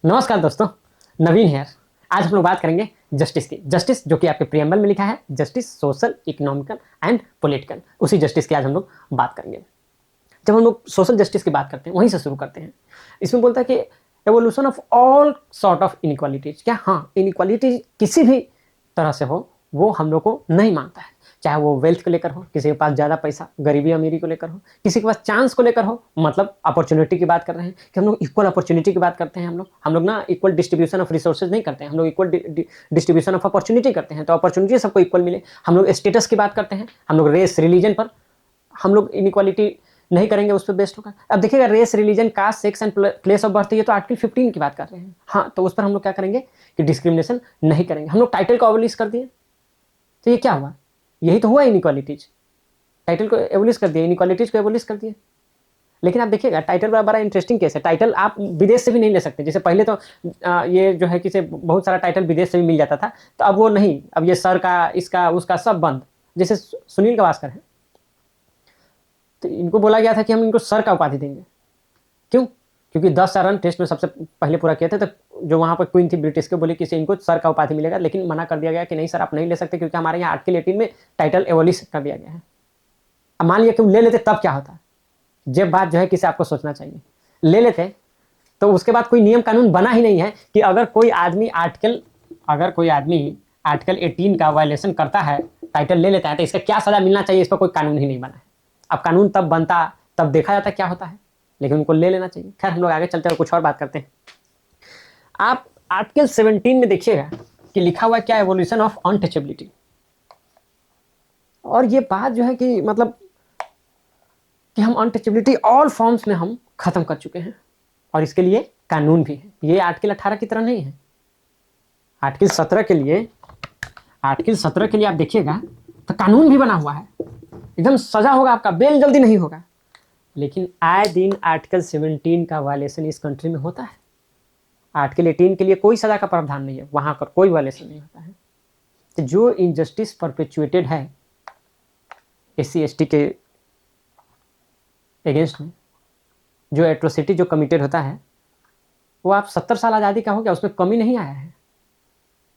नमस्कार दोस्तों, नवीन है। आज हम लोग बात करेंगे जस्टिस की। जस्टिस जो कि आपके प्रियम्बल में लिखा है, justice social, economical and political. उसी जस्टिस की आज हम लोग बात करेंगे। जब हम लोग सोशल जस्टिस की बात करते हैं, वहीं से शुरू करते हैं। इसमें बोलता है कि evolution of all sort of inequalities. क्या? हाँ, इनइक्वालिटी किसी भी तरह से हो, वो हम लोग को नहीं मानता है। चाहे वो वेल्थ को लेकर हो, किसी के पास ज़्यादा पैसा, गरीबी अमीरी को लेकर हो, किसी के पास चांस को लेकर हो, मतलब अपॉर्चुनिटी की बात कर रहे हैं कि हम लोग इक्वल अपॉर्चुनिटी की बात करते हैं। हम लोग ना इक्वल डिस्ट्रीब्यूशन ऑफ रिसोर्सेज नहीं करते हैं, हम लोग इक्वल डिस्ट्रीब्यूशन ऑफ अपॉर्चुनिटी करते हैं। तो अपॉर्चुनिटी सबको इक्वल मिले। हम लोग स्टेटस की बात करते हैं, हम लोग रेस रिलीजन पर हम लोग इनइक्वालिटी नहीं करेंगे, उस पर बेस्ड होगा। अब देखिएगा, race religion caste sex and place of birth, ये तो आर्टिकल 15 की बात कर रहे हैं। हाँ, तो उस पर हम लोग क्या करेंगे कि डिस्क्रिमिनेशन नहीं करेंगे। हम लोग टाइटल को अबॉलिश कर दिए, तो ये क्या हुआ? यही तो हुआ इनइक्वालिटीज। टाइटल को एबॉलिश कर दिया, इनइक्वालिटीज को एबॉलिश कर दिया। लेकिन आप देखिएगा, टाइटल बड़ा इंटरेस्टिंग केस है। टाइटल आप विदेश से भी नहीं ले सकते। जैसे पहले तो ये जो है कि बहुत सारा टाइटल विदेश से भी मिल जाता था, तो अब वो नहीं। अब ये सर का, इसका, उसका सब बंद। जैसे सुनील गावस्कर है, तो इनको बोला गया था कि हम इनको सर का उपाधि देंगे। क्यों? क्योंकि 10 रन टेस्ट में सबसे पहले पूरा किए थे। तो जो वहाँ पर क्वीन थी ब्रिटिश के, बोली कि इनको सर का उपाधि मिलेगा। लेकिन मना कर दिया गया कि नहीं सर, आप नहीं ले सकते, क्योंकि हमारे यहाँ आर्टिकल 18 में टाइटल एबॉलिश कर दिया गया है। अब मान लिया कि ले लेते, तब क्या होता? जब बात जो है किसे आपको सोचना चाहिए। ले लेते तो उसके बाद कोई नियम कानून बना ही नहीं है कि अगर कोई आदमी आर्टिकल 18 का वायलेशन करता है, टाइटल ले लेता है, तो इसका क्या सजा मिलना चाहिए, इस पर कोई कानून ही नहीं बना है। अब कानून तब बनता, तब देखा जाता क्या होता है, लेकिन उनको ले लेना चाहिए। खैर, हम लोग आगे चलते हैं और कुछ और बात करते हैं। आप आर्टिकल 17 में देखिएगा कि लिखा हुआ क्या, एवोल्यूशन ऑफ अनटचेबिलिटी। और ये बात जो है कि मतलब कि हम अनटचेबिलिटी ऑल फॉर्म्स में हम खत्म कर चुके हैं, और इसके लिए कानून भी है। ये आर्टिकल 18 की तरह नहीं है। आर्टिकल 17 के लिए आप देखिएगा तो कानून भी बना हुआ है, एकदम सजा होगा, आपका बेल जल्दी नहीं होगा। लेकिन आए दिन आर्टिकल 17 का वायलेशन इस कंट्री में होता है। आर्टिकल 18 के लिए कोई सजा का प्रावधान नहीं है, वहां पर कोई वायलेशन नहीं होता है। तो जो इनजस्टिस परपेचुएटेड है SC ST के अगेंस्ट में, जो एट्रोसिटी जो कमिटेड होता है, वो आप 70 साल आज़ादी का हो गया, उसमें कमी नहीं आया है।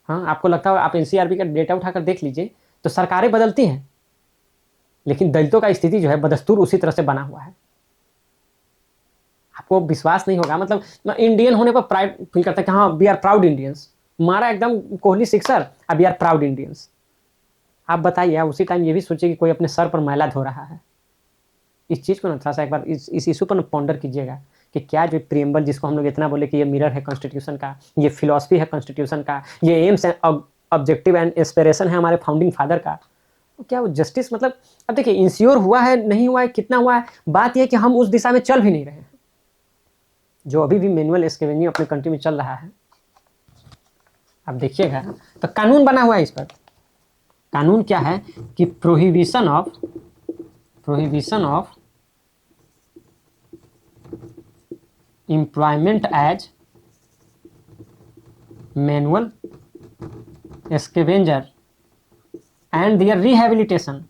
हाँ, आपको लगता है, आप NCRB का डेटा उठाकर देख लीजिए, तो सरकारें बदलती हैं, लेकिन दलितों का स्थिति जो है बदस्तूर उसी तरह से बना हुआ है। आपको विश्वास नहीं होगा, मतलब इंडियन होने पर प्राइड फील करता है कि हाँ, वी आर प्राउड इंडियंस। मारा एकदम कोहली सिक्सर, अब वी आर प्राउड इंडियंस। आप बताइए, उसी टाइम ये भी सोचिए कि कोई अपने सर पर मैला धो रहा है। इस चीज़ को ना थोड़ा सा एक बार इस इशू पर पॉन्डर कीजिएगा कि क्या जो प्रियम्बल, जिसको हम लोग इतना बोले कि ये मिरर है कॉन्स्टिट्यूशन का, ये फिलॉसफी है कॉन्स्टिट्यूशन का, ये AIIMS and objective and aspiration है हमारे फाउंडिंग फादर का, तो क्या वो जस्टिस, मतलब अब देखिए, इंश्योर हुआ है, नहीं हुआ है, कितना हुआ है, बात यह कि हम उस दिशा में चल भी नहीं रहे हैं। जो अभी भी मैनुअल स्केवेंजिंग अपने कंट्री में चल रहा है, आप देखिएगा तो कानून बना हुआ है इस पर। कानून क्या है कि prohibition of employment as manual scavenger and their rehabilitation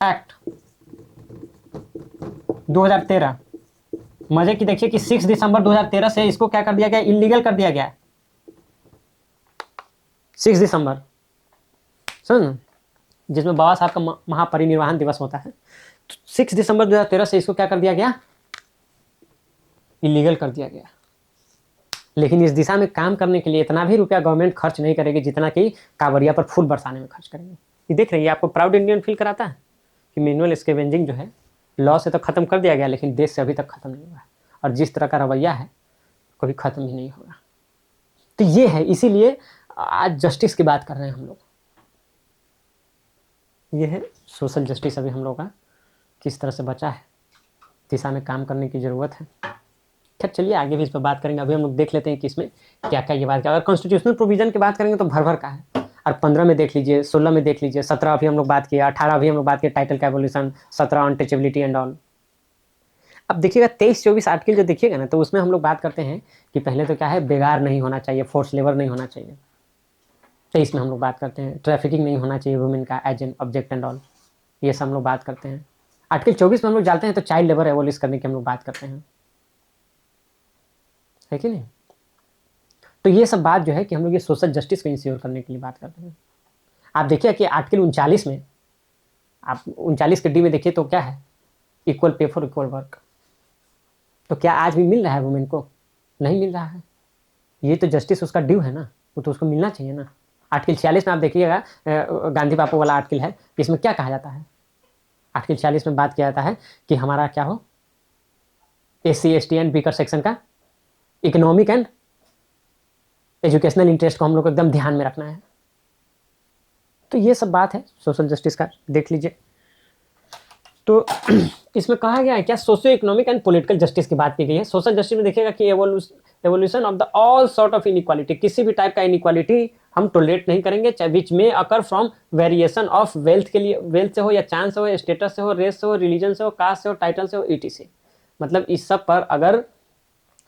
act 2013। मजे की देखिए कि 6 दिसंबर 2013 से इसको क्या कर दिया गया, इलीगल कर दिया गया। 6 दिसंबर, सुन, जिसमें बाबा साहब का महापरिनिर्वाण दिवस होता है, तो 6 दिसंबर 2013 से इसको क्या कर दिया गया, इलीगल कर दिया गया। लेकिन इस दिशा में काम करने के लिए इतना भी रुपया गवर्नमेंट खर्च नहीं करेगी जितना कि कांवरिया पर फूल बरसाने में खर्च करेंगे। ये देख रही है, आपको प्राउड इंडियन फील कराता है कि मैनुअल स्केवेंजिंग जो है लॉ से तो खत्म कर दिया गया, लेकिन देश से अभी तक खत्म नहीं हुआ है। और जिस तरह का रवैया है, कभी खत्म ही नहीं होगा। तो ये है, इसीलिए आज जस्टिस की बात कर रहे हैं हम लोग। ये है सोशल जस्टिस। अभी हम लोग का किस तरह से बचा है, दिशा में काम करने की ज़रूरत है। खैर, चलिए आगे भी इस पर बात करेंगे। अभी हम लोग देख लेते हैं कि इसमें क्या क्या ये बात क्या। अगर कॉन्स्टिट्यूशनल प्रोविजन की बात करेंगे तो भर भर का है। और 15 में देख लीजिए, 16 में देख लीजिए, 17 अभी हम लोग बात किया, 18 अभी हम लोग बात किया टाइटल का एवोल्यूशन, 17 अनटचेबिलिटी एंड ऑल। अब देखिएगा 23-24 आर्टिकल जो देखिएगा ना, तो उसमें हम लोग बात करते हैं कि पहले तो क्या है, बेगार नहीं होना चाहिए, फोर्स लेबर नहीं होना चाहिए। 23 में हम लोग बात करते हैं ट्रैफिकिंग नहीं होना चाहिए वुमेन का as an object and all, ये सब हम लोग बात करते हैं। आर्टिकल 24 में हम लोग जानते हैं तो चाइल्ड लेबर एबॉलिश करने की हम लोग बात करते हैं, है कि नहीं। तो ये सब बात जो है कि हम लोग ये सोशल जस्टिस को इंश्योर करने के लिए बात करते हैं। आप देखिए कि आर्टिकल 39 में, आप 39 के डी में देखिए तो क्या है, equal pay for equal work. तो क्या आज भी मिल रहा है वुमेन को? नहीं मिल रहा है। ये तो जस्टिस उसका ड्यू है ना, वो तो उसको मिलना चाहिए ना। आर्टिकल 46 में आप देखिएगा, गांधी बापू वाला आर्टिकल है, इसमें क्या कहा जाता है? आर्टिकल 46 में बात किया जाता है कि हमारा क्या हो, SC ST and beaker section का इकोनॉमिक एंड एजुकेशनल इंटरेस्ट को हम लोग को एकदम ध्यान में रखना है। तो ये सब बात है सोशल जस्टिस का, देख लीजिए। तो इसमें कहा गया है क्या, socio economic and political justice की बात की गई है। सोशल जस्टिस में देखिएगा कि evolution of the all sort of inequality, किसी भी टाइप का इनइक्वालिटी हम टॉलरेट नहीं करेंगे, चाहे विच में occur from variation of wealth के लिए, वेल्थ से हो या चांस से हो, स्टेटस से हो, रेस से हो, रिलीजन से हो, कास्ट से हो, टाइटल से हो, ETC। मतलब इस सब पर अगर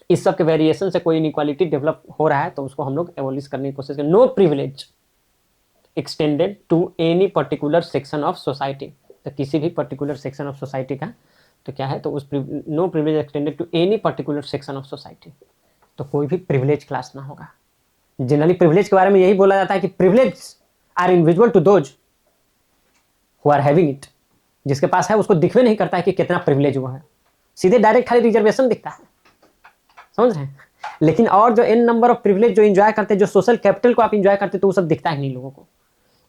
इस सब के वेरिएशन से कोई इनइक्वालिटी डेवलप हो रहा है तो उसको हम लोग एबॉलिश करने की कोशिश करें। No privilege extended to any particular section of society, तो किसी भी पर्टिकुलर सेक्शन ऑफ सोसाइटी का तो क्या है, तो उस no privilege extended to any particular section of society, तो कोई भी प्रिविलेज क्लास ना होगा। जनरली प्रिविलेज के बारे में यही बोला जाता है कि privilege are invisible to those who are having it. जिसके पास है उसको दिखवे नहीं करता है कि कितना प्रिविलेज हुआ है, सीधे डायरेक्ट खाली रिजर्वेशन दिखता है, समझ रहे हैं। लेकिन और जो n नंबर ऑफ प्रिविलेज जो एंजॉय करते हैं, जो सोशल कैपिटल को आप एंजॉय करते हैं, तो वो सब दिखता है नहीं लोगों को।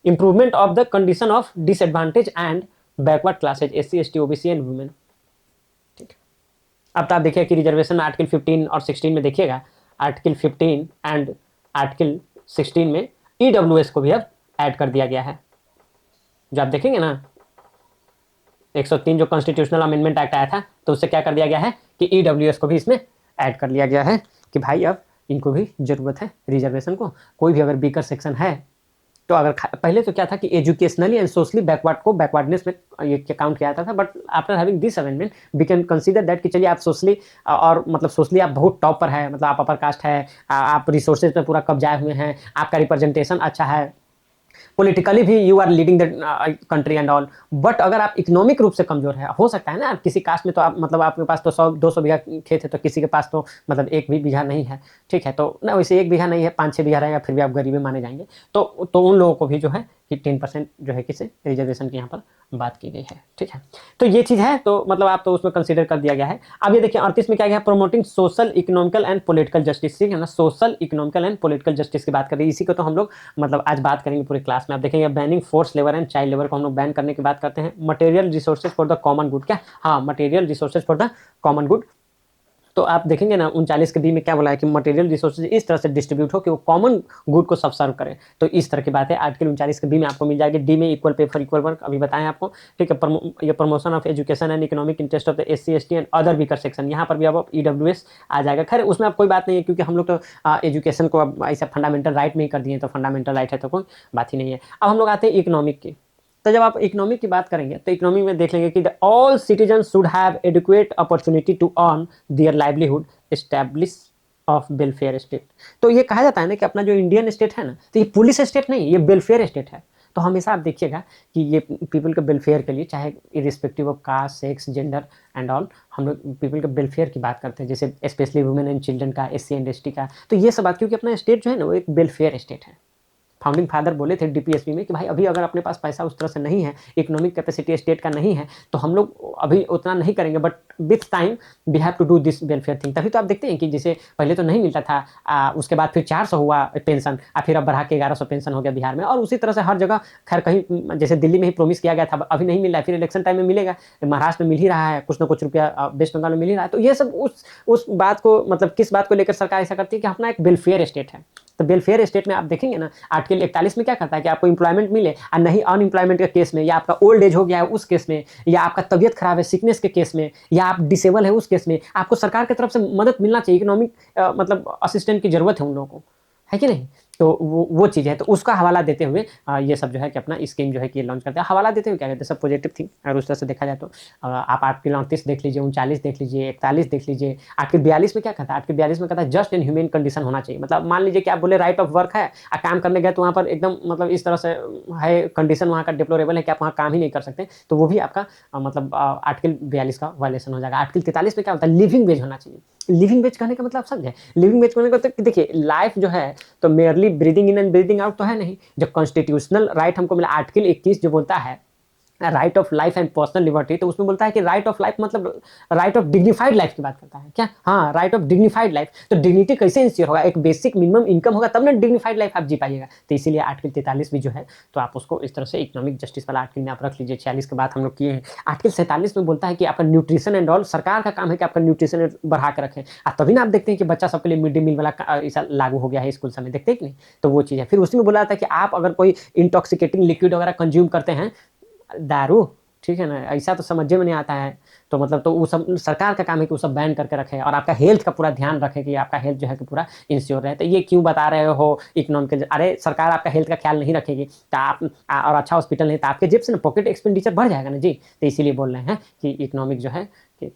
Improvement of the condition of disadvantage and backward classes, SC ST OBC and women. ठीक, अब तो आप देखिए कि रिजर्वेशन में आर्टिकल 15 और 16 में देखिएगा, आर्टिकल 15 एंड आर्टिकल 16 में EWS को भी अब ऐड कर दिया गया है। जो आप देखेंगे ना 103 जो कॉन्स्टिट्यूशनल अमेंडमेंट एक्ट आया था, तो उससे क्या कर दिया गया है कि EWS को भी इसमें ऐड कर लिया गया है कि भाई अब इनको भी जरूरत है रिजर्वेशन को। कोई भी अगर बीकर सेक्शन है तो अगर पहले तो क्या था कि एजुकेशनली एंड सोशली बैकवर्ड को बैकवर्डनेस में ये काउंट किया जाता था, but after having this amendment we can consider that कि चलिए आप सोशली और मतलब सोशली आप बहुत टॉप पर है, मतलब आप अपर कास्ट है, आप रिसोर्सेज पे पूरा कब्जाए हुए हैं, आपका रिप्रेजेंटेशन अच्छा है, पॉलिटिकली भी you are leading the country and all. But अगर आप इकोनॉमिक रूप से कमजोर है, हो सकता है ना किसी कास्ट में तो आप मतलब आपके पास तो 100-200 बीघा खेत है, तो किसी के पास तो मतलब 1 भी बीघा नहीं है, ठीक है, तो ना वैसे 1 बीघा नहीं है, 5-6 बीघा रहेगा, फिर भी आप गरीबी माने जाएंगे। तो उन लोगों को भी जो है कि 10% जो है किसी रिजर्वेशन की यहाँ पर बात की गई है, ठीक है। तो ये चीज़ है, तो मतलब आप तो उसमें कंसीडर कर दिया गया है। अब ये देखिए 38 में क्या गया, promoting social economical and political justice, ठीक है ना, social economical and political justice की बात करें, इसी को तो हम लोग मतलब आज बात करेंगे पूरी क्लास में। आप देखेंगे banning force labour and child labour को हम लोग बैन करने की बात करते हैं। Material resources for the common good, क्या, हाँ, material resources for the common good. तो आप देखेंगे ना 39 के डी में क्या बोला है कि मटेरियल रिसोर्सेज इस तरह से डिस्ट्रीब्यूट हो कि वो कॉमन गुड को सब सर्व करे। तो इस तरह की बात है आर्टिकल 39 के बी में आपको मिल जाएगी। डी में equal pay for equal work, अभी बताएं आपको, ठीक है। ये promotion of education and economic interest of the SC ST and other weaker section, यहाँ पर भी अब EWS आ जाएगा। खैर उसमें अब कोई बात नहीं है, क्योंकि हम लोग तो एजुकेशन को अब ऐसा फंडामेंटल राइट में ही कर दिए, तो फंडामेंटल राइट है तो कोई बात ही नहीं है। अब हम लोग आते हैं इकोनॉमिक की। तो जब आप इकोनॉमिक की बात करेंगे तो इकोनॉमिक में देख लेंगे कि all citizen should have adequate opportunity to earn their livelihood establish of welfare state. तो ये कहा जाता है ना कि अपना जो इंडियन स्टेट है ना, तो ये पुलिस स्टेट नहीं, ये वेलफेयर स्टेट है। तो हमेशा आप देखिएगा कि ये पीपल के वेलफेयर के लिए, चाहे irrespective of caste, sex, gender and all, हम लोग पीपल के वेलफेयर की बात करते हैं, जैसे स्पेशली वुमेन एंड चिल्ड्रन का, SC एंड ST का। तो ये सब बात, क्योंकि अपना स्टेट जो है ना वो एक वेलफेयर स्टेट है। फाउंडिंग फादर बोले थे DPSP में कि भाई अभी अगर अपने पास पैसा उस तरह से नहीं है, इकोनॉमिक कैपेसिटी स्टेट का नहीं है, तो हम लोग अभी उतना नहीं करेंगे, but with time we have to do this welfare thing. तभी तो आप देखते हैं कि जैसे पहले तो नहीं मिलता था, उसके बाद फिर 400 हुआ पेंशन, फिर अब बढ़ा के 1100 पेंशन हो गया बिहार में, और उसी तरह से हर जगह। खैर कहीं जैसे दिल्ली में ही प्रोमिस किया गया था, अभी नहीं मिल रहा है, फिर इलेक्शन टाइम में मिलेगा। महाराष्ट्र में मिल ही रहा है कुछ ना कुछ रुपया, वेस्ट बंगाल में मिल ही रहा है। तो ये सब उस बात को, मतलब किस बात को लेकर सरकार ऐसा करती है कि अपना एक वेलफेयर स्टेट है। तो वेलफेयर स्टेट में आप देखेंगे ना आर्टिकल 41 में क्या करता है कि आपको इंप्लॉयमेंट मिले, और नहीं अनएम्प्लॉयमेंट के केस में, या आपका ओल्ड एज हो गया है उस केस में, या आपका तबियत खराब है सिकनेस के केस में, या आप डिसेबल है उस केस में, आपको सरकार की तरफ से मदद मिलना चाहिए। इकोनॉमिक मतलब असिस्टेंट की जरूरत है उन लोगों को, है कि नहीं। तो वो चीज़ है, तो उसका हवाला देते हुए ये सब जो है कि अपना स्कीम जो है कि लॉन्च करते हैं। हवाला देते हुए क्या कहते हैं, सब पॉजिटिव थी। अगर उस तरह से देखा जाए तो आप आर्टिकल 29 देख लीजिए, 39 देख लीजिए, 41 देख लीजिए। आर्टिकल 42 में क्या कहता है, आर्टिकल 42 में कहता है जस्ट एंड ह्यूमन कंडीशन होना चाहिए। मतलब मान लीजिए कि आप बोले राइट ऑफ वर्क है, काम करने गए तो वहाँ पर एकदम मतलब इस तरह से है, कंडीशन वहाँ का डिप्लोरेबल है कि आप वहाँ काम ही नहीं कर सकते, तो वो भी आपका मतलब आर्टिकल 42 का वायलेशन हो जाएगा। आर्टिकल 43 में क्या होता है, लिविंग वेज होना चाहिए। लिविंग वेज कहने का मतलब समझे, लिविंग वेज कहने का मतलब देखिए लाइफ जो है तो merely breathing in and breathing out तो है नहीं। जो कॉन्स्टिट्यूशनल राइट हमको मिला आर्टिकल 21 जो बोलता है right of life and personal liberty, तो उसमें बोलता है कि राइट ऑफ लाइफ मतलब राइट ऑफ डिग्निफाइड लाइफ की बात करता है क्या, हाँ राइट ऑफ डिग्निफाइड लाइफ। तो डिग्निटी कैसे इंश्योर होगा, एक बेसिक मिनिमम इनकम होगा तब ना डिग्निफाइड लाइफ आप जी पाइएगा। तो इसीलिए आर्टिकल 43 भी जो है तो आप उसको इस तरह से इकोनॉमिक जस्टिस वाला आर्टिकल में आप रख लीजिए। 46 के बाद हम लोग किए हैं। आर्टिकल 47 में बोलता है कि आपका न्यूट्रिशन एंड ऑल, सरकार का काम है कि आपका न्यूट्रिशन बढ़ा के रखें। तभी ना आप देखते हैं कि बच्चा सबके लिए मिड डे मील वाला ऐसा लागू हो गया है स्कूल समय, देखते हैं कि नहीं। तो वो चीज़ है। फिर उसमें बोला था कि आप अगर कोई इंटॉक्सिकेटिंग लिक्विड वगैरह कंज्यूम करते हैं, दारू, ठीक है ना, ऐसा तो समझ में नहीं आता है। तो मतलब तो वो सब सरकार का काम है कि वो सब बैन करके रखे और आपका हेल्थ का पूरा ध्यान रखे कि आपका हेल्थ जो है कि पूरा इंश्योर रहे। तो ये क्यों बता रहे हो इकोनॉमिकल, अरे सरकार आपका हेल्थ का ख्याल नहीं रखेगी तो आप और अच्छा हॉस्पिटल नहीं तो आपके जेब से ना पॉकेट एक्सपेंडिचर बढ़ जाएगा ना जी। तो इसीलिए बोल रहे हैं कि इकोनॉमिक जो है कि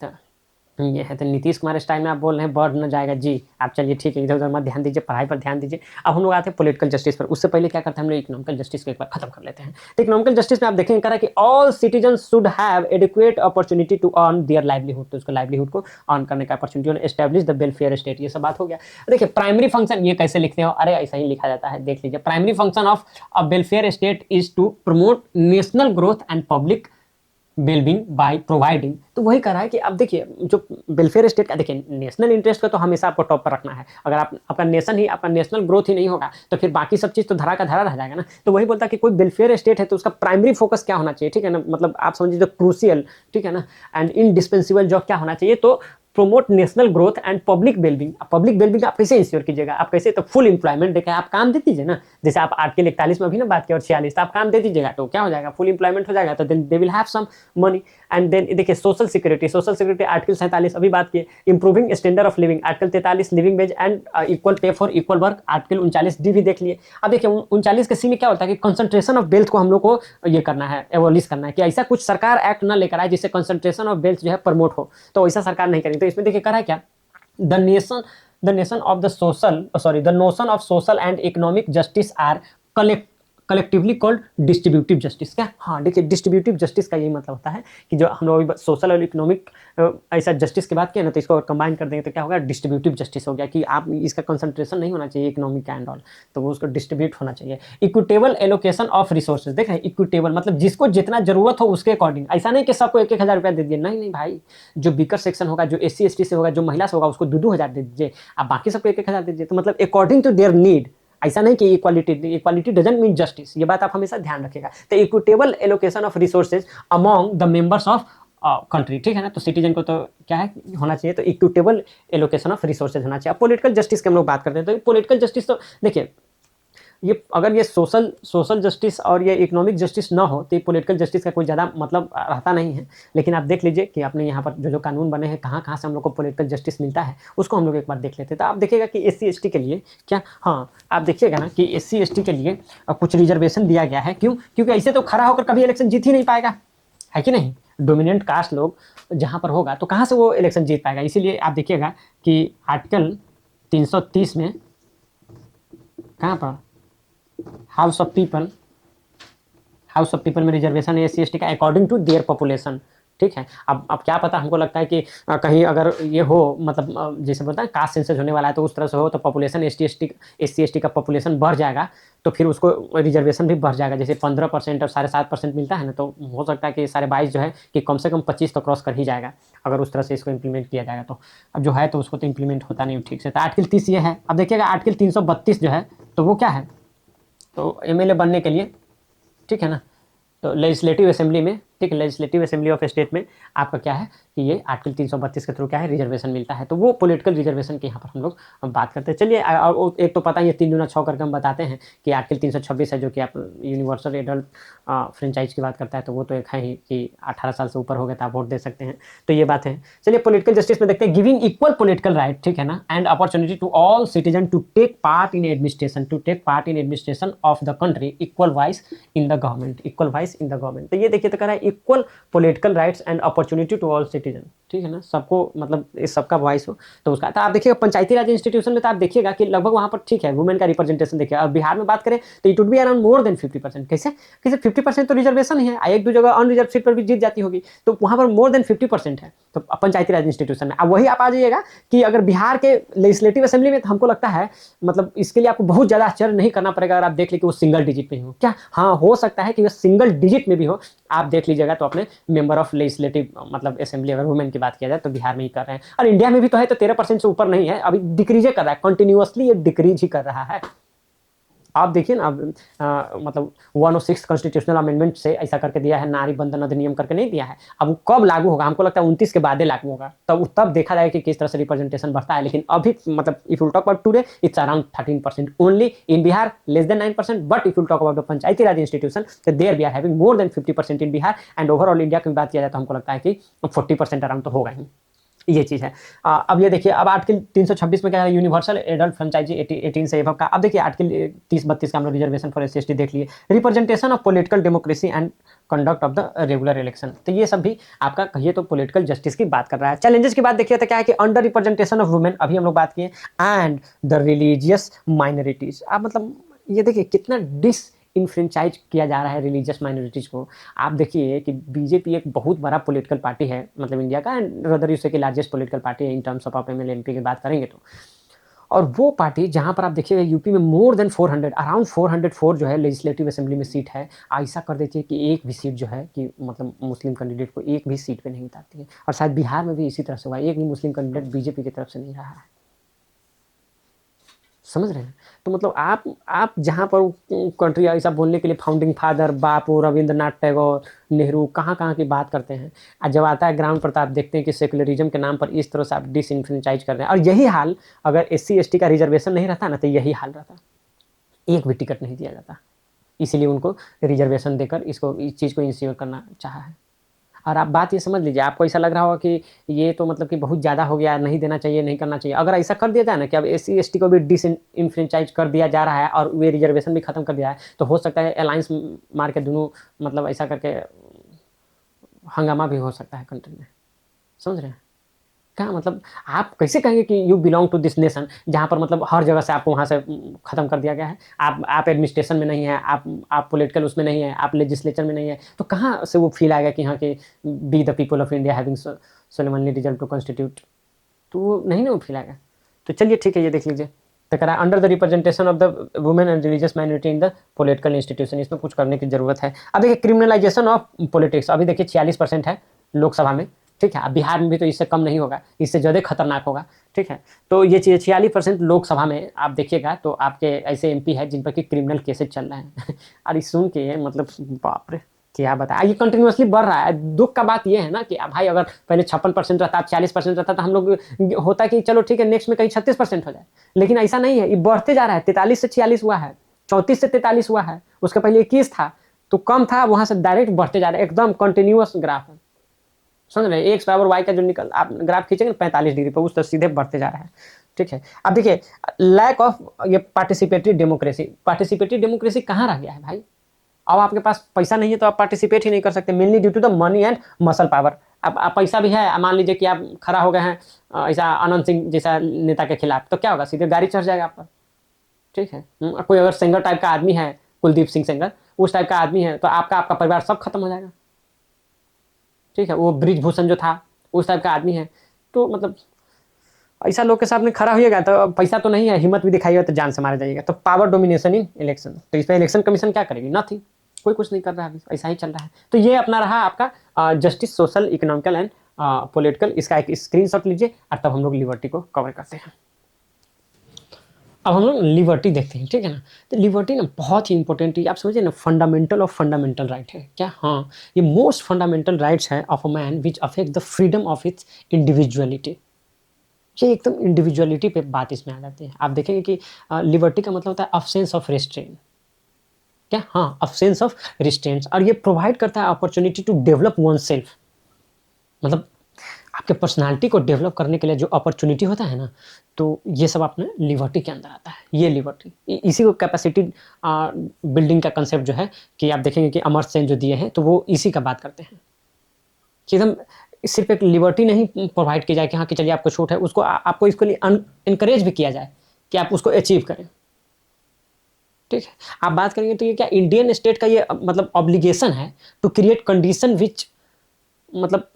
ये है। तो नीतीश कुमार स्टाइल में आप बोल रहे हैं बढ़ न जाएगा जी। आप चलिए ठीक है, इधर उधर मत ध्यान दीजिए, पढ़ाई पर ध्यान दीजिए। अब हम लोग आते हैं पॉलिटिकल जस्टिस पर। उससे पहले क्या करते हैं हम लोग इकोनॉमिकल जस्टिस को एक बार खत्म कर लेते हैं। तो इकोनॉमिकल जस्टिस में आप देखेंगे कह रहा है कि all citizen should have adequate opportunity to earn their livelihood. तो उसको लाइवलीहुड को अर्न करने का opportunity, establish the welfare state, ये सब बात हो गया। देखिए प्राइमरी फंक्शन ये कैसे लिखते हो, अरे ऐसा ही लिखा जाता है, देख लीजिए। Primary function of a welfare state is to promote national growth and public wellbeing by providing. तो वही कह रहा है कि अब देखिए जो वेलफेयर स्टेट का, देखिए नेशनल इंटरेस्ट का तो हमेशा आपको टॉप पर रखना है। अगर आप आपका नेशन ही, आपका नेशनल ग्रोथ ही नहीं होगा तो फिर बाकी सब चीज़ तो धरा का धरा रह जाएगा ना। तो वही बोलता है कि कोई वेलफेयर स्टेट है तो उसका प्राइमरी फोकस क्या होना चाहिए, ठीक है ना, मतलब आप समझिए जो क्रूशियल, ठीक है ना, एंड इनडिस्पेंसिबल जॉब क्या होना चाहिए, तो promote national growth and public wellbeing. Public wellbeing आप कैसे इंश्योर कीजिएगा, आप कैसे, तो फुल एम्प्लॉयमेंट देकर आप काम दे दीजिए ना। जैसे आप आर्टिकल 41 में भी ना बात की और 46, तो आप काम दे दीजिएगा तो क्या हो जाएगा, फुल एम्प्लॉयमेंट हो जाएगा। तो then they will have some money. And then देखिए social security, social security article 47 अभी बात किए। Improving standard of living article 43, living wage and equal pay for equal work article 39 D भी देख लिए। अब देखिए 39 के सी में क्या होता है कि कंसंट्रेशन ऑफ वेल्थ को हम लोग को ये करना है, एवोलिश करना है, कि ऐसा कुछ सरकार एक्ट ना लेकर आए जिससे कंसंट्रेशन ऑफ वेल्थ जो है प्रमोट हो। तो ऐसा सरकार नहीं करेगी। तो इसमें देखिए करा है क्या, the nation of the social, sorry, the notion of social and economic justice are collectively called distributive justice. क्या, हाँ देखिए डिस्ट्रीब्यूटिव जस्टिस का यही मतलब होता है कि जो हम लोग सोशल और इकोनॉमिक ऐसा जस्टिस की बात किया ना, तो इसको कंबाइन कर देंगे तो क्या होगा, डिस्ट्रीब्यूटिव जस्टिस हो गया। कि आप इसका कंसंट्रेशन नहीं होना चाहिए इकोनॉमिक का एंड ऑल, तो वो उसको डिस्ट्रीब्यूट होना चाहिए। इक्विटेबल एलोकेशन ऑफ रिसोर्सेज, देख रहे हैं इक्विटेबल मतलब जिसको जितना जरूरत हो उसके अकॉर्डिंग। ऐसा नहीं कि सबको 1,000 रुपया दे दीजिए, नहीं नहीं भाई, जो बीकर सेक्शन होगा, जो SC ST से होगा, जो महिला से होगा, उसको 2-2 हज़ार दे दीजिए, आप बाकी सबको 1,000 दे दीजिए। तो मतलब अकॉर्डिंग टू देयर नीड, ऐसा नहीं कि इक्वालिटी डजंट मीन जस्टिस, ये बात आप हमेशा ध्यान रखिएगा। तो equitable allocation of resources among the members of country, ठीक है ना। तो सिटीजन को तो क्या है होना चाहिए, तो इक्विटेबल एलोकेशन ऑफ रिसोर्सेज होना चाहिए। पॉलिटिकल जस्टिस के हम लोग बात करते हैं, तो पॉलिटिकल जस्टिस तो देखिए ये अगर ये सोशल जस्टिस और ये इकोनॉमिक जस्टिस ना हो तो ये पॉलिटिकल जस्टिस का कोई ज़्यादा मतलब रहता नहीं है। लेकिन आप देख लीजिए कि आपने यहाँ पर जो कानून बने हैं कहाँ कहाँ से हम लोग को पॉलिटिकल जस्टिस मिलता है, उसको हम लोग एक बार देख लेते हैं। तो आप देखिएगा कि SC ST के लिए क्या, हाँ आप देखिएगा ना कि SC ST के लिए कुछ रिजर्वेशन दिया गया है। क्यों, क्योंकि ऐसे तो खड़ा होकर कभी इलेक्शन जीत ही नहीं पाएगा, है कि नहीं। डोमिनेंट कास्ट लोग जहाँ पर होगा तो कहाँ से वो इलेक्शन जीत पाएगा। इसीलिए आप देखिएगा कि आर्टिकल 330 में कहाँ पर हाउस ऑफ पीपल में रिजर्वेशन है SC ST का अकॉर्डिंग टू देयर पॉपुलेशन, ठीक है। अब क्या पता, हमको लगता है कि कहीं अगर ये हो मतलब जैसे बोलता है कास्ट सेंसस होने वाला है तो उस तरह से हो तो पॉपुलेशन SC ST का पॉपुलेशन बढ़ जाएगा तो फिर उसको रिजर्वेशन भी बढ़ जाएगा। जैसे 15% और 7.5% मिलता है ना, तो हो सकता है कि 22.5 जो है कि कम से कम 25 तो क्रॉस कर ही जाएगा अगर उस तरह से इसको इम्प्लीमेंट किया जाएगा। तो अब जो है तो उसको तो इम्प्लीमेंट होता नहीं ठीक से। तो आर्टिकल 30 ये है। अब देखिएगा आर्टिकल 332 जो है तो वो क्या है, तो MLA बनने के लिए, ठीक है ना, तो लेजिस्लेटिव असेंबली में, ठीक है, लेजिस्लेटिव असेंबली ऑफ स्टेट में आपका क्या है कि ये आर्टिकल 332 के थ्रू क्या है, रिजर्वेशन मिलता है। तो वो पॉलिटिकल रिजर्वेशन की यहाँ पर हम लोग बात करते हैं। चलिए और एक तो पता ही है 3 दूना 6 करके हम बताते हैं कि आर्टिकल 326 है जो कि आप यूनिवर्सल एडल्ट फ्रेंचाइज की बात करता है, तो वो तो एक है ही कि 18 साल से ऊपर हो गए तो आप वोट दे सकते हैं, तो ये बात है। चलिए पॉलिटिकल जस्टिस में देखते हैं, गिविंग इक्वल पॉलिटिकल राइट, ठीक है ना, and opportunity to all citizen to take part in administration of the country equal wise in the government. तो ये देखिए तो कह रहा है equal political rights and opportunity to all citizen, ठीक है ना, सबको मतलब इस सबका वॉइस हो तो उसका। तो आप देखिएगा पंचायती राज इंस्टीट्यूशन में तो आप देखिएगा कि लगभग वहां पर ठीक है वुमेन का रिप्रेजेंटेशन देखिए। और बिहार में बात करें तो it would be around more than 50%। कैसे 50% तो रिजर्वेशन ही है, एक दो जगह अनरिजर्व सीट पर भी जीत जाती होगी, तो वहां पर मोर देन 50% है तो पंचायती राज इंस्टीट्यूशन में। अब वही आप आ जाइएगा कि अगर बिहार के लेजिस्लेटिव असेंबली में, तो हमको लगता है मतलब इसके लिए आपको बहुत ज्यादा आश्चर्य नहीं करना पड़ेगा अगर आप देख ले कि वो सिंगल डिजिट में हो। क्या हाँ, हो सकता है कि वो सिंगल डिजिट में भी हो, आप देख लीजिएगा तो अपने मेंबर ऑफ लेजिस्लेटिव मतलब असेंबली अगर वुमेन की बात किया जाए तो बिहार में ही कर रहे हैं। और इंडिया में भी तो है, तो 13% से ऊपर नहीं है, अभी डिक्रीज कर रहा है, कंटिन्यूअसली ये डिक्रीज ही कर रहा है। आप देखिए ना मतलब 106 कॉन्स्टिट्यूशनल अमेंडमेंट से ऐसा करके दिया है, नारी बंधन अधिनियम करके नहीं दिया है। अब वो कब लागू होगा, हमको लगता है 29 के बाद लागू होगा, तब देखा जाएगा कि किस तरह से रिप्रेजेंटेशन बढ़ता है। लेकिन अभी मतलब if you talk about today it's around 13% only in Bihar, less than 9%। But if you talk about the panchayati raj institution there we are having more than 50% in Bihar, and overall India की बात किया जाए तो हमको लगता है कि 40% अराउंड तो होगा ही, ये चीज़ है। अब ये देखिए, अब आर्टिकल 326 में क्या है, यूनिवर्सल एडल्ट फ्रेंचाइजी 18 से एबव का। अब देखिए आर्टिकल 30-32 का हम लोग रिजर्वेशन फॉर एससी एसटी देख लिए, representation of political democracy and conduct of the regular election. तो ये सब भी आपका कहिए तो पॉलिटिकल जस्टिस की बात कर रहा है। चैलेंजेस की बात देखिए तो क्या है कि अंडर रिप्रेजेंटेशन ऑफ वुमेन, अभी हम लोग बात किए, एंड द रिलीजियस माइनॉरिटीज। अब मतलब ये देखिए कितना इनफ्रेंचाइज किया जा रहा है रिलीजियस माइनॉरिटीज़ को। आप देखिए कि बीजेपी एक बहुत बड़ा पॉलिटिकल पार्टी है मतलब इंडिया का, एंड रदर यू से कि लार्जेस्ट पॉलिटिकल पार्टी है in terms of MLA MP की बात करेंगे तो। और वो पार्टी जहां पर आप देखिएगा यूपी में मोर देन 400 अराउंड 404 जो है लेजिस्लेटिव असेंबली में सीट है, ऐसा कर देती है कि एक भी सीट जो है कि मतलब मुस्लिम कैंडिडेट को एक भी सीट पे नहीं उतारती है। और शायद बिहार में भी इसी तरह से हुआ, एक भी मुस्लिम कैंडिडेट बीजेपी की तरफ से नहीं रहा है, समझ रहे हैं। तो मतलब आप जहाँ पर कंट्री ऐसा बोलने के लिए फाउंडिंग फादर बापू रविंद्रनाथ टैगोर नेहरू कहाँ कहाँ की बात करते हैं, और जब आता है ग्राउंड पर तो आप देखते हैं कि सेकुलरिज्म के नाम पर इस तरह से आप डिसइनफ्रेंचाइज कर रहे हैं। और यही हाल अगर SC ST का रिजर्वेशन नहीं रहता ना तो यही हाल रहता, एक भी टिकट नहीं दिया जाता। इसीलिए उनको रिजर्वेशन देकर इस चीज़ को इंश्योर करना चाहा है। और आप बात ये समझ लीजिए, आपको ऐसा लग रहा होगा कि ये तो मतलब कि बहुत ज़्यादा हो गया, नहीं देना चाहिए, नहीं करना चाहिए। अगर ऐसा कर दिया जाए ना कि अब SC ST को भी डिसइनफ्रेंचाइज कर दिया जा रहा है और वे रिजर्वेशन भी खत्म कर दिया है, तो हो सकता है अलायंस मार के दोनों मतलब ऐसा करके हंगामा भी हो सकता है कंट्री में, समझ रहे हैं क्या मतलब। आप कैसे कहेंगे कि you belong to this nation जहाँ पर मतलब हर जगह से आपको वहाँ से ख़त्म कर दिया गया है, आप एडमिनिस्ट्रेशन में नहीं है, आप पॉलिटिकल उसमें नहीं है, आप लेजिस्लेचर में नहीं है, तो कहाँ से वो फील आएगा कि हाँ कि we the people of India having solemnly resolved to constitute, तो वो नहीं ना वो फील आएगा। तो चलिए ठीक है, ये देख लीजिए तो करा under the representation of the women and religious minority in the political institution, इसमें कुछ करने की जरूरत है। अब देखिए क्रिमिनलाइजेशन ऑफ पॉलिटिक्स, अभी देखिए 46% है लोकसभा में, ठीक है। अब बिहार में भी तो इससे कम नहीं होगा, इससे ज़्यादा खतरनाक होगा, ठीक है। तो ये चीज़ 46% लोकसभा में आप देखिएगा तो आपके ऐसे MP है जिन पर कि क्रिमिनल केसेज चल रहे हैं और इस सुन के मतलब बाप रे क्या बताया, ये कंटिन्यूसली बढ़ रहा है। दुख का बात ये है ना कि भाई अगर पहले 56% रहता, 40% रहता तो हम लोग होता कि चलो ठीक है नेक्स्ट में कहीं 36% हो जाए, लेकिन ऐसा नहीं है, ये बढ़ते जा रहा है। 43 से 46 हुआ है, 34 से 43 हुआ है, उसके पहले 21 था तो कम था, वहां से डायरेक्ट बढ़ते जा रहा है, एकदम कंटिन्यूअस ग्राफ है, समझ रहे हैं। X/Y का जो निकल आप ग्राफ खींचेंगे 45 डिग्री पर, उस तरह सीधे बढ़ते जा रहा है, ठीक है। अब देखिए लैक ऑफ ये पार्टिसिपेटरी डेमोक्रेसी कहाँ रह गया है भाई। अब आपके पास पैसा नहीं है तो आप पार्टिसिपेट ही नहीं कर सकते, mainly due to the money and muscle power. अब पैसा भी है, मान लीजिए कि आप खड़ा हो गए हैं ऐसा आनंद सिंह जैसा नेता के खिलाफ, तो क्या होगा, सीधे गाड़ी चढ़ जाएगा आप पर, ठीक है। कोई अगर सेंगर टाइप का आदमी है, कुलदीप सिंह सेंगर उस टाइप का आदमी है, तो आपका परिवार सब खत्म हो जाएगा, ठीक है। वो ब्रिजभूषण जो था उस टाइप का आदमी है, तो मतलब ऐसा लोग के सामने खड़ा होइएगा तो पैसा तो नहीं है, हिम्मत भी दिखाइएगा तो जान से मारा जाइएगा। तो पावर डोमिनेशन इन इलेक्शन, तो इस पर इलेक्शन कमीशन क्या करेगी, नथिंग, कोई कुछ नहीं कर रहा है, अभी ऐसा ही चल रहा है। तो ये अपना रहा आपका justice social economical and political, इसका एक स्क्रीनशॉट लीजिए और तब हम लोग लिबर्टी को कवर करते हैं। अब हम लोग लिबर्टी देखते हैं, ठीक है ना। तो लिबर्टी ना बहुत ही इंपॉर्टेंट है, आप समझिए ना, फंडामेंटल ऑफ फंडामेंटल राइट है क्या। हाँ, ये मोस्ट फंडामेंटल राइट्स है of a man which affect the freedom of its individuality. ये एकदम इंडिविजुअलिटी पे बात इसमें आ जाती है। आप देखेंगे कि लिबर्टी का मतलब होता है अब्सेंस ऑफ रिस्ट्रेंट, क्या, हाँ, अब्सेंस ऑफ रिस्ट्रेंट्स, और ये प्रोवाइड करता है opportunity to develop oneself, मतलब आपके पर्सनालिटी को डेवलप करने के लिए जो अपॉर्चुनिटी होता है ना, तो ये सब अपने लिबर्टी के अंदर आता है। ये लिबर्टी, इसी को कैपेसिटी बिल्डिंग का कंसेप्ट जो है, कि आप देखेंगे कि अमर्त्य सेन जो दिए हैं, तो वो इसी का बात करते हैं कि एकदम सिर्फ एक लिबर्टी नहीं प्रोवाइड की जाए कि हाँ कि चलिए आपको छूट है, उसको आपको इसके लिए इनकरेज भी किया जाए कि आप उसको अचीव करें, ठीक है। आप बात करेंगे तो ये क्या इंडियन स्टेट का ये मतलब ऑब्लिगेशन है टू क्रिएट कंडीशन विच मतलब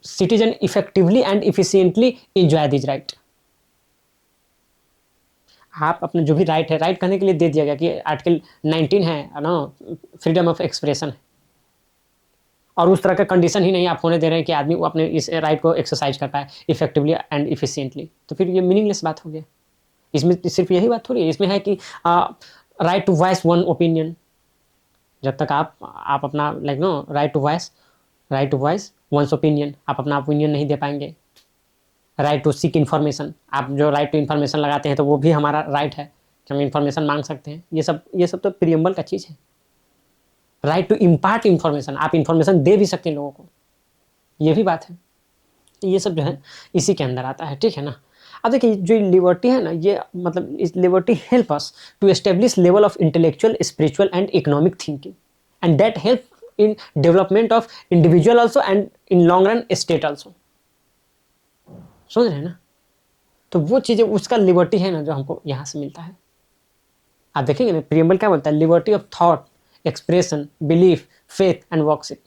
citizen effectively and efficiently enjoy this right. आप अपने जो भी राइट है, राइट करने के लिए दे दिया गया कि आर्टिकल 19 है ना, फ्रीडम ऑफ एक्सप्रेशन है, और उस तरह का कंडीशन ही नहीं आप होने दे रहे हैं कि आदमी वो अपने इस राइट को एक्सरसाइज कर पाए इफेक्टिवली एंड इफिशिएंटली, तो फिर ये मीनिंगलेस बात हो गया। इसमें सिर्फ यही बात थोड़ी है, इसमें है कि right to voice one opinion, जब तक आप अपना like know right to voice one's opinion, आप अपना ओपिनियन नहीं दे पाएंगे। राइट टू सीक इन्फॉर्मेशन, आप जो राइट टू इन्फॉर्मेशन लगाते हैं तो वो भी हमारा राइट है कि हम इन्फॉर्मेशन मांग सकते हैं। ये सब तो प्रियम्बल का चीज़ है। राइट टू इम्पार्ट इन्फॉर्मेशन, आप इन्फॉर्मेशन दे भी सकते हैं लोगों को, ये भी बात है। ये सब जो है इसी के अंदर आता है, ठीक है ना। अब देखिए जो लिबर्टी है ना, ये मतलब इस liberty help us to establish level of intellectual, spiritual and economic thinking, and that help in development of individual also and in long run state also. समझ रहे हैं ना। तो वो चीज़ें उसका लिबर्टी है ना जो हमको यहाँ से मिलता है। आप देखेंगे ना प्रियम्बल क्या बोलता है, liberty of thought, expression, belief, faith and worship.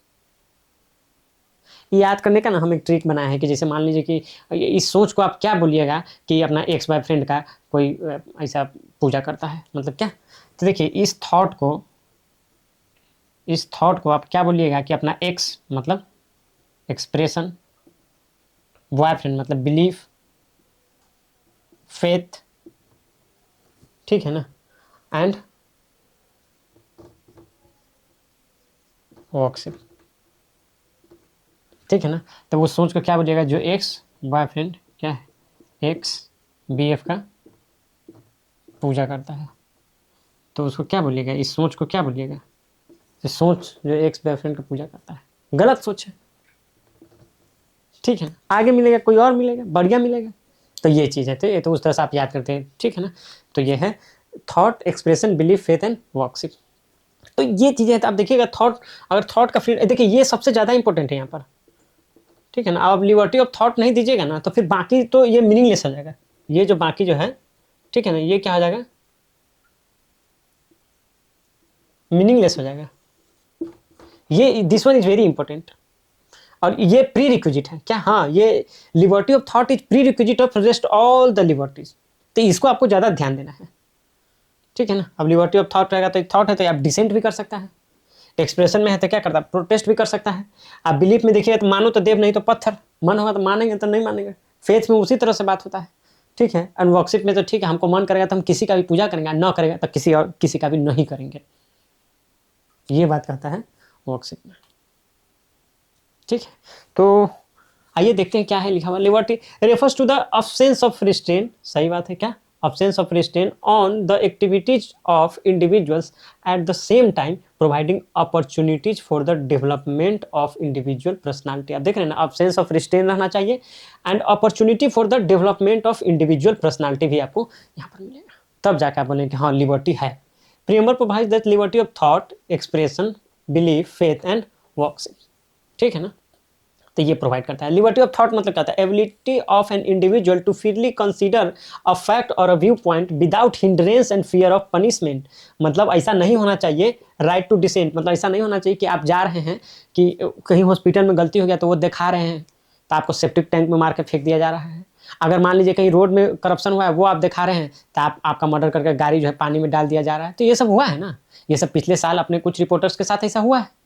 याद करने का ना हम एक ट्रिक बनाया है कि जैसे मान लीजिए कि इस सोच को आप क्या बोलिएगा कि अपना एक्स बॉयफ्रेंड का कोई ऐसा पूजा करता है, मतलब क्या। तो देखिए इस थॉट को आप क्या बोलिएगा कि अपना एक्स मतलब एक्सप्रेशन, बॉयफ्रेंड मतलब बिलीफ, फेथ, ठीक है ना, एंड वर्कशिप, ठीक है ना। तो वो सोच को क्या बोलिएगा, जो एक्स बॉयफ्रेंड क्या है, एक्स BF का पूजा करता है, तो उसको क्या बोलिएगा, इस सोच को क्या बोलिएगा, इस सोच जो एक्स बॉयफ्रेंड का पूजा करता है, गलत सोच है, ठीक है। आगे मिलेगा कोई और मिलेगा, बढ़िया मिलेगा। तो ये चीज़ है, तो ये तो उस तरह से आप याद करते हैं, ठीक है ना। तो ये है thought, expression, belief, faith and worship. तो ये चीज़ें तो आप देखिएगा थॉट, अगर थॉट का फ्रीडम, देखिए ये सबसे ज़्यादा इंपॉर्टेंट है यहाँ पर, ठीक है ना। आप लिबर्टी ऑफ थॉट नहीं दीजिएगा ना तो फिर बाकी तो ये मीनिंगलेस हो जाएगा। ये जो बाकी जो है, ठीक है ना, ये क्या हो जाएगा, मीनिंगलेस हो जाएगा। ये this one is very important, और ये प्री रिक्विजिट है क्या, हाँ, ये liberty of thought is pre requisite of rest all the liberties. तो इसको आपको ज़्यादा ध्यान देना है, ठीक है ना। अब लिबर्टी ऑफ थॉट रहेगा तो थॉट है तो आप डिसेंट भी कर सकता है, एक्सप्रेशन में है तो क्या करता है, प्रोटेस्ट भी कर सकता है। आप बिलीफ में देखिए तो मानो तो देव नहीं तो पत्थर, मन होगा तो मानेंगे तो नहीं मानेंगे। फेथ में उसी तरह से बात होता है, ठीक है। एंड वर्कशिप में तो ठीक है, हमको मन करेगा तो हम किसी का भी पूजा करेंगे, न करेगा तो किसी का भी नहीं करेंगे। ये बात कहता है वर्कशिप में, ठीक है। तो आइए देखते हैं क्या है लिखा हुआ। Liberty refers to the absence of restraint, सही बात है क्या, absence of restraint on the activities of individuals at the same time providing opportunities for the development of individual personality। आप देख रहे हैं ना, absence of restraint रहना चाहिए and opportunity for the development of individual personality भी आपको यहाँ पर मिलेगा, तब जाकर आप बोलेंगे कि हाँ लिबर्टी है। Preamble provides that liberty of thought, expression, belief, faith and worship, ठीक है ना। तो ये प्रोवाइड करता है। लिबर्टी ऑफ थॉट मतलब क्या था, ability of an individual to freely consider a fact और a view point without hindrance and fear of punishment. मतलब ऐसा नहीं होना चाहिए, राइट टू डिसेंट, मतलब ऐसा नहीं होना चाहिए कि आप जा रहे हैं कि कहीं हॉस्पिटल में गलती हो गया तो वो दिखा रहे हैं तो आपको सेप्टिक टैंक में मार के फेंक दिया जा रहा है। अगर मान लीजिए कहीं रोड में करप्शन हुआ है वो आप दिखा रहे हैं तो आपका मर्डर करके गाड़ी जो है पानी में डाल दिया जा रहा है। तो ये सब हुआ है ना, ये सब पिछले साल अपने कुछ रिपोर्टर्स के साथ ऐसा हुआ है।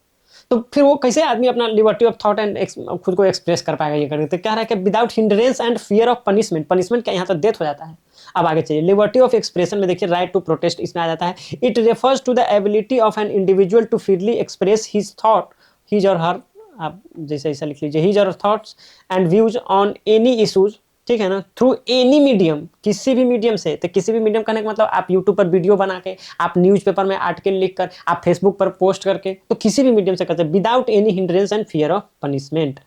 तो फिर वो कैसे आदमी अपना लिबर्टी ऑफ थॉट एंड खुद को एक्सप्रेस कर पाएगा ये करके? तो क्या रहा है कि without hindrance and fear of punishment, punishment क्या यहाँ तो डेथ हो जाता है। अब आगे चलिए, लिबर्टी ऑफ एक्सप्रेशन में देखिए राइट टू प्रोटेस्ट इसमें आ जाता है। It refers to the ability of an individual to freely express his thought, his or her, आप जैसे ऐसा लिख लीजिए, his or thoughts and views on any issues, ठीक है ना, थ्रू एनी मीडियम, किसी भी मीडियम से। तो किसी भी मीडियम करने का मतलब आप यूट्यूब पर वीडियो बना के, आप न्यूज़पेपर में आर्टिकल लिख कर, आप फेसबुक पर पोस्ट करके, तो किसी भी मीडियम से करते हैं without any hindrance and fear of punishment,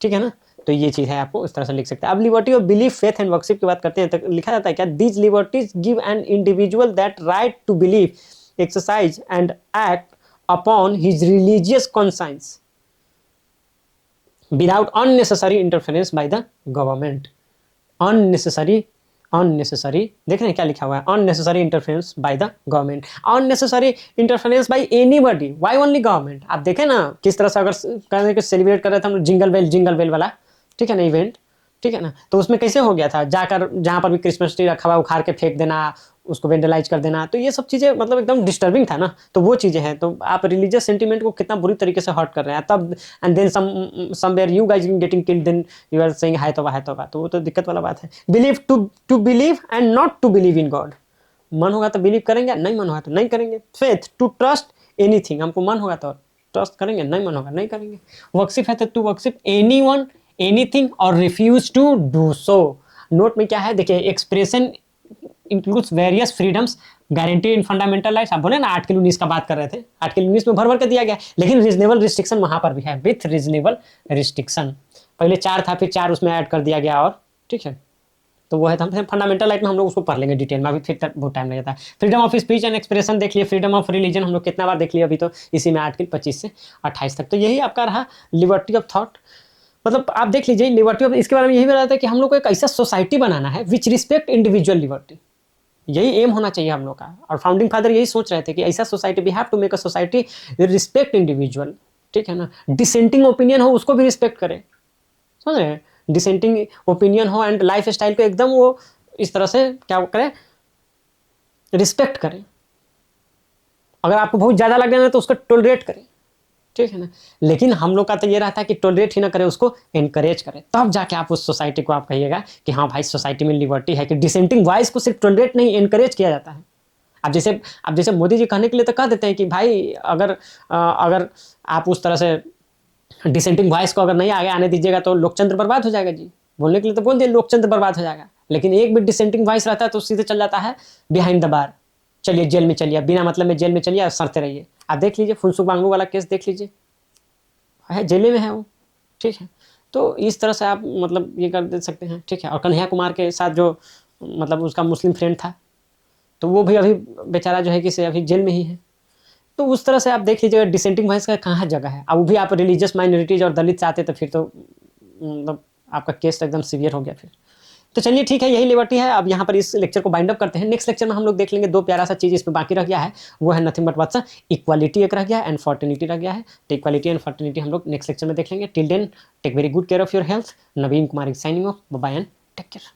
ठीक है ना। तो ये चीज़ है, आपको इस तरह से लिख सकते हैं। अब liberty of belief, faith and worship की बात करते हैं, तो लिखा जाता है क्या, these liberties give an individual that right to believe, exercise and act upon his religious conscience without unnecessary interference by the government. Unnecessary, unnecessary देख रहे हैं क्या लिखा हुआ है, unnecessary interference by the government, unnecessary interference by anybody, why only government. आप देखें ना किस तरह से अगर कहने के सेलिब्रेट कर रहे थे हम जिंगल बेल वाला, ठीक है ना, इवेंट, ठीक है ना, तो उसमें कैसे हो गया था, जाकर जहाँ पर भी क्रिसमस ट्री रखा हुआ उखाड़ के फेंक देना, उसको वेंडलाइज कर देना, तो ये सब चीज़ें मतलब एकदम डिस्टर्बिंग था ना। तो वो चीज़ें हैं, तो आप रिलीजियस सेंटिमेंट को कितना बुरी तरीके से हर्ट कर रहे हैं तब, and then somewhere you guys getting killed, then you are saying हाय तौबा, तो वो तो दिक्कत वाला बात है। Believe, to believe and not to believe in God, मन होगा तो बिलीव करेंगे, नहीं मन होगा तो नहीं करेंगे। फेथ, टू ट्रस्ट एनीथिंग, हमको मन होगा तो ट्रस्ट करेंगे, नहीं मन होगा नहीं करेंगे। वर्शिप है तो to worship anyone, anything or refuse to do so. Note में क्या है देखिए, expression includes various freedoms guarantee in fundamental rights. आप बोले ना आर्टिकल 19 का बात कर रहे थे, आर्टिकल 19 में भर भर के दिया गया, लेकिन रीजनेबल रिस्ट्रिक्शन वहां पर भी है, विथ रीजनेबल रिस्ट्रिक्शन। पहले 4 था, फिर 4 उसमें ऐड कर दिया गया, और ठीक है, तो वो है, हम फंडामेंटल राइट में हम लोग उसको पढ़ लेंगे डिटेल में, अभी फिर बहुत टाइम लग जाता है। Freedom of speech and expression देख लिए, फ्रीडम ऑफ रिलीजन हम लोग कितना बार देख लिए अभी, तो इसी में आर्टिकल 25 से 28 तक। तो यही आपका रहा लिबर्टी ऑफ थॉट। मतलब आप देख लीजिए लिबर्टी ऑफ, इसके बारे में यही बताता है कि हम लोग को एक ऐसा सोसाइटी बनाना है विच रिस्पेक्ट इंडिविजुअल लिबर्टी, यही एम होना चाहिए हम लोग का। और फाउंडिंग फादर यही सोच रहे थे कि ऐसा society, we have to make a society respect individual, ठीक है ना, डिसेंटिंग ओपिनियन हो उसको भी रिस्पेक्ट करे, समझ रहे हैं, डिसेंटिंग ओपिनियन हो एंड लाइफ स्टाइल को एकदम वो इस तरह से क्या करे, रिस्पेक्ट करे। अगर आपको बहुत ज़्यादा लग रहा है तो उसको टोलरेट करें, ठीक है ना। लेकिन हम लोग का तो ये रहता है कि टोलरेट ही ना करे, उसको एनकरेज करें, तब जाके आप उस सोसाइटी को आप कहिएगा कि हाँ भाई सोसाइटी में लिबर्टी है, कि डिसेंटिंग वॉइस को सिर्फ टोलरेट नहीं एनकरेज किया जाता है। अब जैसे मोदी जी कहने के लिए तो कह देते हैं कि भाई अगर आप उस तरह से डिसेंटिंग वॉइस को अगर नहीं आगे आने दीजिएगा तो लोकतंत्र बर्बाद हो जाएगा जी, बोलने के लिए तो बोल दिए लोकतंत्र बर्बाद हो जाएगा, लेकिन एक भी डिसेंटिंग वॉइस रहता है तो सीधे चल जाता है बिहाइंड द बार, चलिए जेल में चलिए, बिना मतलब में जेल में चलिए, सरते रहिए। आप देख लीजिए फुनसुक वांगडू वाला केस देख लीजिए, है जेल में है वो, ठीक है। तो इस तरह से आप मतलब ये कर दे सकते हैं, ठीक है। और कन्हैया कुमार के साथ जो मतलब उसका मुस्लिम फ्रेंड था, तो वो भी अभी बेचारा जो है कि से अभी जेल में ही है। तो उस तरह से आप देख लीजिएगा डिसेंटिंग वॉइस का कहाँ जगह है। अब वो भी आप रिलीजियस माइनॉरिटीज और दलित से आते तो फिर तो मतलब आपका केस एकदम सीवियर हो गया फिर। तो चलिए ठीक है, यही लिबर्टी है। अब यहाँ पर इस लेक्चर को बाइंड अप करते हैं। नेक्स्ट लेक्चर में हम लोग देख लेंगे 2 प्यारा सा चीज़ इसमें बाकी रह गया है, वो है नथिंग बट व्हाट्स इक्वालिटी एक रह गया है एंड फर्टिनिटी रह गया है। तो इक्वालिटी एंड फर्टिनिटी हम लोग नेक्स्ट लेक्चर में देख लेंगे। Till then take very good care of your health. Naveen Kumar signing off, bye and take care.